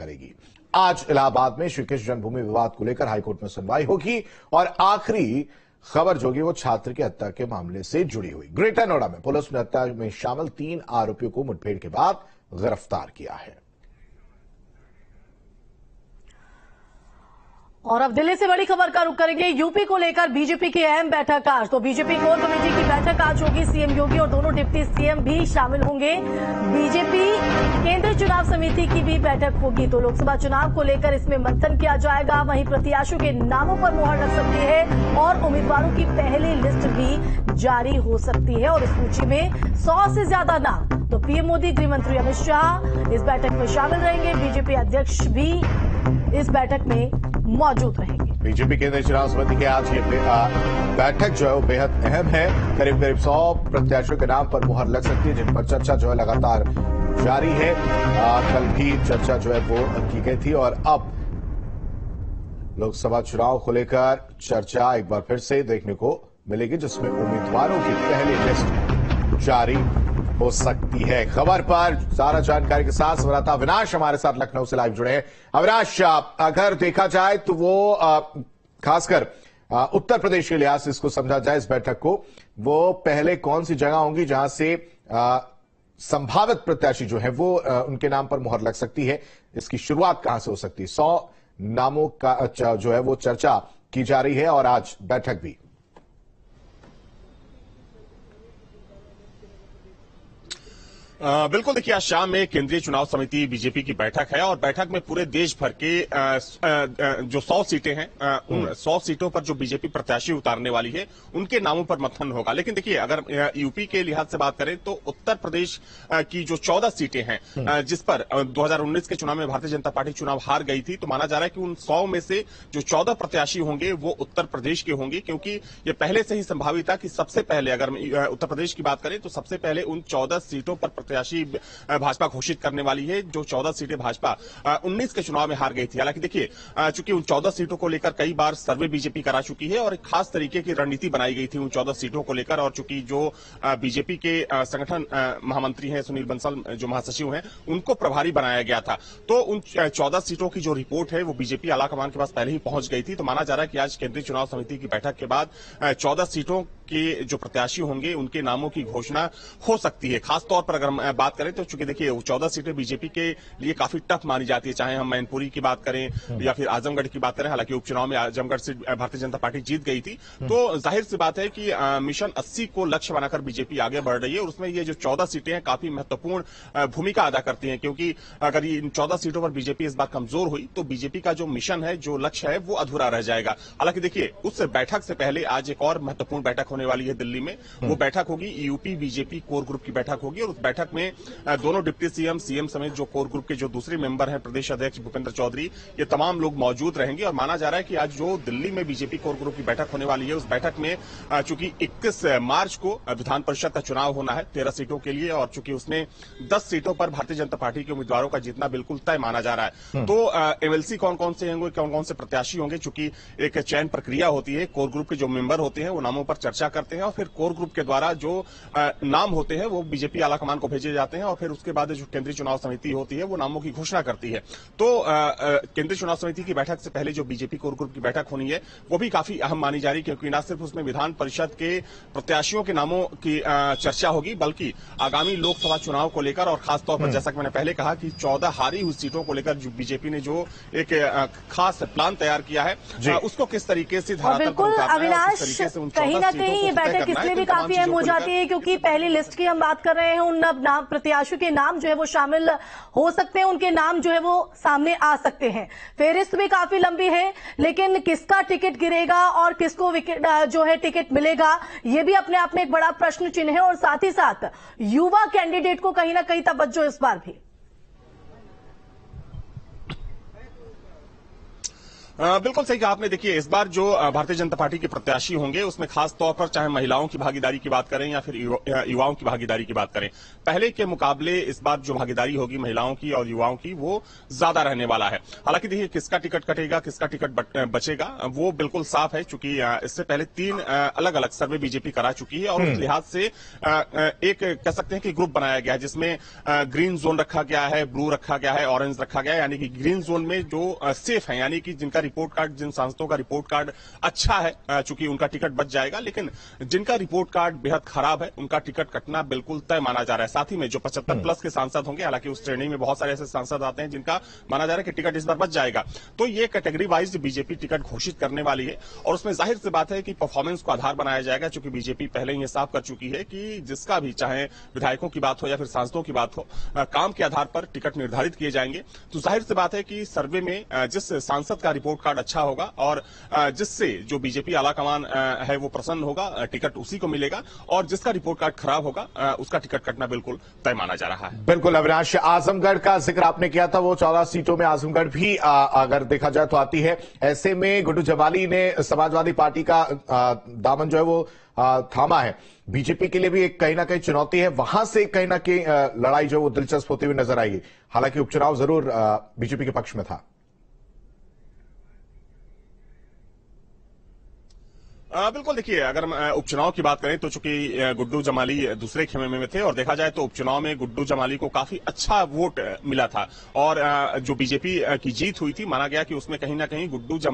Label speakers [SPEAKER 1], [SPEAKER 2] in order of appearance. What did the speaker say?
[SPEAKER 1] करेगी। आज इलाहाबाद में श्री कृष्ण जन्मभूमि विवाद को लेकर हाईकोर्ट में सुनवाई होगी और आखिरी खबर जो होगी वो छात्र की हत्या के मामले से जुड़ी हुई। ग्रेटर नोएडा में पुलिस ने हत्या में शामिल 3 आरोपियों को मुठभेड़ के बाद गिरफ्तार किया है।
[SPEAKER 2] और अब दिल्ली से बड़ी खबर का रुख करेंगे। यूपी को लेकर बीजेपी की अहम बैठक आज। तो बीजेपी कोर कमेटी की बैठक आज होगी। सीएम योगी और दोनों डिप्टी सीएम भी शामिल होंगे। बीजेपी केंद्रीय चुनाव समिति की भी बैठक होगी। तो लोकसभा चुनाव को लेकर इसमें मंथन किया जाएगा। वहीं प्रत्याशियों के नामों पर मुहर लग सकती है और उम्मीदवारों की पहली लिस्ट भी जारी हो सकती है। और इस सूची में 100 से ज्यादा नाम। तो पीएम मोदी, गृह मंत्री अमित शाह इस बैठक में शामिल रहेंगे। बीजेपी अध्यक्ष भी इस बैठक में मौजूद रहेंगे।
[SPEAKER 1] बीजेपी केंद्रीय चुनाव समिति की आज ये बैठक जो है वो बेहद अहम है। करीब 100 प्रत्याशियों के नाम पर मुहर लग सकती है, जिन पर चर्चा जो है लगातार जारी है। कल भी चर्चा जो है वो की गई थी और अब लोकसभा चुनाव को लेकर चर्चा एक बार फिर से देखने को मिलेगी, जिसमें उम्मीदवारों की पहली लिस्ट जारी हो सकती है। खबर पर सारा जानकारी के साथ संवाददाता अविनाश हमारे साथ लखनऊ से लाइव जुड़े हैं। अविनाश, अगर देखा जाए तो वो खासकर उत्तर प्रदेश के लिहाज से इसको समझा जाए इस बैठक को, वो पहले कौन सी जगह होंगी जहां से संभावित प्रत्याशी जो है वो उनके नाम पर मुहर लग सकती है? इसकी शुरुआत कहां से हो सकती है? 100 नामों का जो है वो चर्चा की जा रही है और आज बैठक भी।
[SPEAKER 3] बिल्कुल, देखिए आज शाम में केंद्रीय चुनाव समिति बीजेपी की बैठक है और बैठक में पूरे देश भर के जो 100 सीटें हैं उन 100 सीटों पर जो बीजेपी प्रत्याशी उतारने वाली है उनके नामों पर मंथन होगा। लेकिन देखिए अगर यूपी के लिहाज से बात करें तो उत्तर प्रदेश की जो 14 सीटें हैं जिस पर 2019 के चुनाव में भारतीय जनता पार्टी चुनाव हार गई थी, तो माना जा रहा है कि उन 100 में से जो 14 प्रत्याशी होंगे वो उत्तर प्रदेश के होंगे, क्योंकि ये पहले से ही संभावित था कि सबसे पहले अगर उत्तर प्रदेश की बात करें तो सबसे पहले उन 14 सीटों पर प्रत्याशी भाजपा घोषित करने वाली है, जो 14 सीटें भाजपा 19 के चुनाव में हार गई थी। हालांकि देखिए चूंकि उन 14 सीटों को लेकर कई बार सर्वे बीजेपी करा चुकी है और एक खास तरीके की रणनीति बनाई गई थी उन 14 सीटों को लेकर। और चूंकि जो बीजेपी के संगठन महामंत्री हैं सुनील बंसल, जो महासचिव हैं, उनको प्रभारी बनाया गया था, तो उन 14 सीटों की जो रिपोर्ट है वो बीजेपी आलाकमान के पास पहले ही पहुंच गई थी। तो माना जा रहा है कि आज केंद्रीय चुनाव समिति की बैठक के बाद 14 सीटों के जो प्रत्याशी होंगे उनके नामों की घोषणा हो सकती है। खासतौर पर अगर बात करें तो चूंकि देखिए 14 सीटें बीजेपी के लिए काफी टफ मानी जाती है, चाहे हम मैनपुरी की बात करें या फिर आजमगढ़ की बात करें। हालांकि उपचुनाव में आजमगढ़ से भारतीय जनता पार्टी जीत गई थी, तो जाहिर सी बात है कि मिशन 80 को लक्ष्य बनाकर बीजेपी आगे बढ़ रही है और उसमें ये जो 14 सीटें हैं काफी महत्वपूर्ण भूमिका अदा करती हैं, क्योंकि अगर इन 14 सीटों पर बीजेपी इस बार कमजोर हुई तो बीजेपी का जो मिशन है, जो लक्ष्य है, वो अधूरा रह जाएगा। हालांकि देखिए उस बैठक से पहले आज एक और महत्वपूर्ण बैठक होने वाली है दिल्ली में। वो बैठक होगी यूपी बीजेपी कोर ग्रुप की बैठक होगी और उस बैठक में दोनों डिप्टी सीएम समेत जो कोर ग्रुप के जो दूसरे मेंबर हैं, प्रदेश अध्यक्ष भूपेंद्र चौधरी, ये तमाम लोग मौजूद रहेंगे। और माना जा रहा है कि आज जो दिल्ली में बीजेपी कोर ग्रुप की बैठक होने वाली है, उस बैठक में चूंकि 21 मार्च को विधान परिषद का चुनाव होना है 13 सीटों के लिए, और चूंकि उसमें 10 सीटों पर भारतीय जनता पार्टी के उम्मीदवारों का जीतना बिल्कुल तय माना जा रहा है। तो एमएलसी कौन कौन से होंगे, कौन कौन से प्रत्याशी होंगे, चूंकि एक चयन प्रक्रिया होती है, कोर ग्रुप के जो मेंबर होते हैं वो नामों पर चर्चा करते हैं और फिर कोर ग्रुप के द्वारा जो नाम होते हैं वो बीजेपी आलाकमान को भेजे जाते हैं और फिर उसके बाद जो केंद्रीय चुनाव समिति होती है वो नामों की घोषणा करती है। तो केंद्रीय चुनाव समिति की बैठक से पहले जो बीजेपी कोर ग्रुप की बैठक होनी है वो भी काफी अहम मानी जा रही है, क्योंकि न सिर्फ उसमें विधान परिषद के प्रत्याशियों के नामों की चर्चा होगी, बल्कि आगामी लोकसभा चुनाव को लेकर और खासतौर पर जैसा कि मैंने पहले कहा कि 14 हारी हुई सीटों को लेकर जो बीजेपी ने जो एक खास प्लान तैयार किया है उसको किस तरीके से धरातल पर उतारना है, किस तरीके से उन 14 सीटों को तय करना है,
[SPEAKER 2] इसलिए भी काफी अहम हो जाती है क्योंकि पहली लिस्ट की हम बात कर रहे हैं। उन नाम प्रत्याशियों के नाम जो है वो शामिल हो सकते हैं, उनके नाम जो है वो सामने आ सकते हैं। फेहरिस्त भी काफी लंबी है, लेकिन किसका टिकट गिरेगा और किसको जो है टिकट मिलेगा, ये भी अपने आप में एक बड़ा प्रश्न चिन्ह है। और साथ ही साथ युवा कैंडिडेट को कहीं ना कहीं तवज्जो इस बार भी।
[SPEAKER 3] बिल्कुल सही कहा आपने। देखिए, इस बार जो भारतीय जनता पार्टी के प्रत्याशी होंगे उसमें खास तौर पर चाहे महिलाओं की भागीदारी की बात करें या फिर युवाओं की भागीदारी की बात करें, पहले के मुकाबले इस बार जो भागीदारी होगी महिलाओं की और युवाओं की वो ज्यादा रहने वाला है। हालांकि देखिए, किसका टिकट कटेगा, किसका टिकट बचेगा, वो बिल्कुल साफ है, चूंकि इससे पहले 3 अलग अलग सर्वे बीजेपी करा चुकी है और उस लिहाज से एक कह सकते हैं कि ग्रुप बनाया गया है जिसमें ग्रीन जोन रखा गया है, ब्लू रखा गया है, ऑरेंज रखा गया है। यानी कि ग्रीन जोन में जो सेफ है, यानी कि जिनका रिपोर्ट कार्ड, जिन सांसदों का रिपोर्ट कार्ड अच्छा है, चूंकि उनका टिकट बच जाएगा, लेकिन जिनका रिपोर्ट कार्ड बेहद खराब है उनका टिकट कटना बिल्कुल तय माना जा रहा है। साथ ही में जो 75 प्लस के सांसद होंगे, हालांकि उस श्रेणी में बहुत सारे ऐसे सांसद आते हैं जिनका माना जा रहा है कि टिकट इस बार बच जाएगा, तो ये कैटेगरी वाइज बीजेपी टिकट घोषित करने वाली है और उसमें जाहिर सी बात है कि परफॉर्मेंस को आधार बनाया जाएगा, चूंकि बीजेपी पहले ही साफ कर चुकी है कि जिसका भी, चाहे विधायकों की बात हो या फिर सांसदों की बात हो, काम के आधार पर टिकट निर्धारित किए जाएंगे। तो जाहिर सी बात है कि सर्वे में जिस सांसद का रिपोर्ट कार्ड अच्छा होगा और जिससे जो बीजेपी आलाकमान है वो प्रसन्न होगा, टिकट उसी को मिलेगा, और जिसका रिपोर्ट कार्ड खराब होगा उसका टिकट कटना बिल्कुल तय माना जा रहा है।
[SPEAKER 1] बिल्कुल अविनाश, आजमगढ़ का जिक्र आपने किया था, वो 14 सीटों में आजमगढ़ भी अगर देखा जाए तो आती है। ऐसे में गुड्डू जमाली ने समाजवादी पार्टी का दामन जो है वो थामा है। बीजेपी के लिए भी एक कहीं ना कहीं चुनौती है, वहां से कहीं ना कहीं लड़ाई जो वो दिलचस्प होती हुई नजर आई। हालांकि उपचुनाव जरूर बीजेपी के पक्ष में था।
[SPEAKER 3] बिल्कुल, देखिए, अगर हम उपचुनाव की बात करें तो चूंकि गुड्डू जमाली दूसरे खेमे में थे और देखा जाए तो उपचुनाव में गुड्डू जमाली को काफी अच्छा वोट मिला था और जो बीजेपी की जीत हुई थी, माना गया कि उसमें कहीं ना कहीं गुड्डू